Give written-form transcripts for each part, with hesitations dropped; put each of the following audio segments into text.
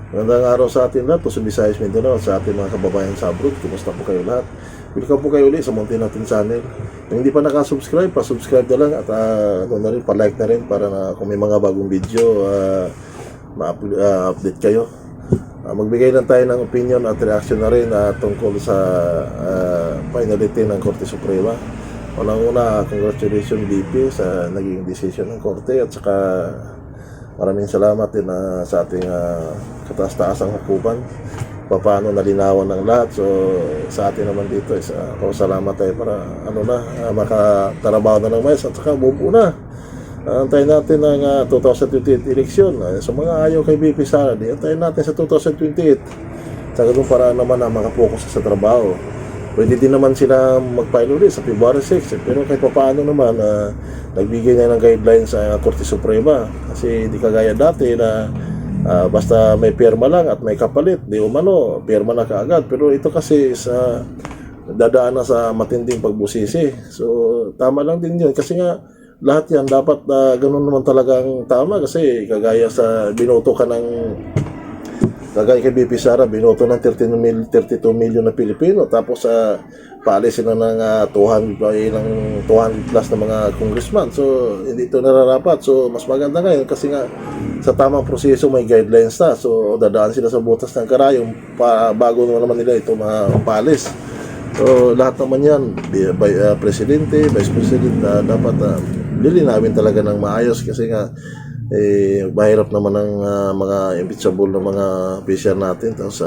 Magandang araw sa atin lahat, sa Visayas, Mindanao, sa ating mga kababayan sa abroad. Kumusta po kayo lahat? Welcome po kayo ulit sa munti natin channel. Kung hindi pa nakasubscribe, pa-subscribe na lang at pa-like na rin para na kung may mga bagong video, ma-update kayo. Magbigay lang tayo ng opinion at reaction na rin tungkol sa finality ng Korte Suprema. Unang-una, congratulations BP sa naging decision ng Korte at saka maraming salamat din sa ating kataas-taasang hukuman paano nalinawan ng lahat. So sa atin naman dito is salamat tayo para makatarabaho na ng mais at saka buo na. Antayin natin ang 2028 eleksyon. Sa mga ayaw kay BP Sara, antayin natin sa 2028 sa ganun para naman makapokus sa trabaho. Pwede din naman sila mag-file ulit sa February 6, pero kahit paano naman nagbigay na ng guidelines sa Korte Suprema. Kasi hindi kagaya dati na basta may pirma lang at may kapalit, di umano, pirma na kaagad. Pero ito kasi dadaan na sa matinding pagbusisi. So tama lang din yun kasi nga lahat yan dapat ganun naman talagang tama kasi kagaya sa binoto ka ng kagaya kay BP Sara, binoto ng 32 million na Pilipino tapos paalisin na ng 200 plus na mga congressman. So hindi ito nararapat. So mas maganda ngayon kasi nga sa tamang proseso may guidelines na. So dadaan sila sa butas ng karayong bago naman nila ito mapaalis. So lahat naman yan, presidente, vice president, dapat lilinawin talaga ng maayos kasi nga mahirap naman ang mga impeachable na mga official natin tapos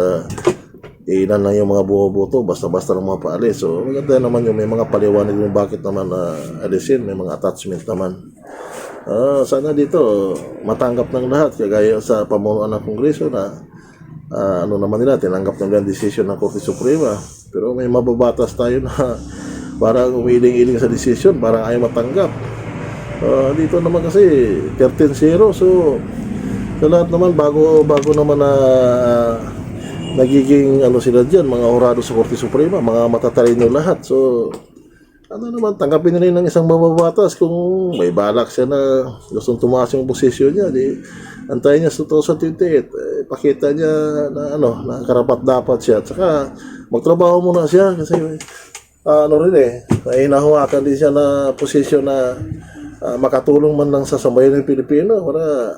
ilan lang yung mga bumoboto basta-basta lang mga paalis. So maganda naman yung may mga paliwanag yung bakit naman alisin, may mga attachment naman. Sana dito matanggap ng lahat kagaya sa pamunuan ng Kongreso na naman nila tinanggap ng decision ng Korte Suprema, pero may mababatas tayo na parang umiling-iling sa decision, parang ayaw matanggap. Dito naman kasi 13-0. So sa lahat naman bago naman nagiging sila dyan, mga horado sa Korte Suprema, mga matatalino lahat. So naman, tanggapin nila ng isang mababatas kung may balak siya na gustong tumaas yung posisyon niya, di antayin niya sa 2028, pakita niya na na karapat dapat siya at saka magtrabaho muna siya kasi may nahawakan din siya na posisyon na makatulong man lang sa sambayan ng Pilipino para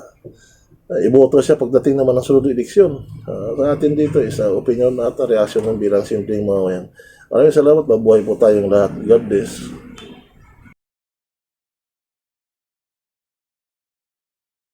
iboto siya pagdating naman ng sunod eleksyon. Sa atin dito is opinion at reaction ng bilang simpleng mga yan. Maraming salamat, mabuhay po tayong lahat. God bless.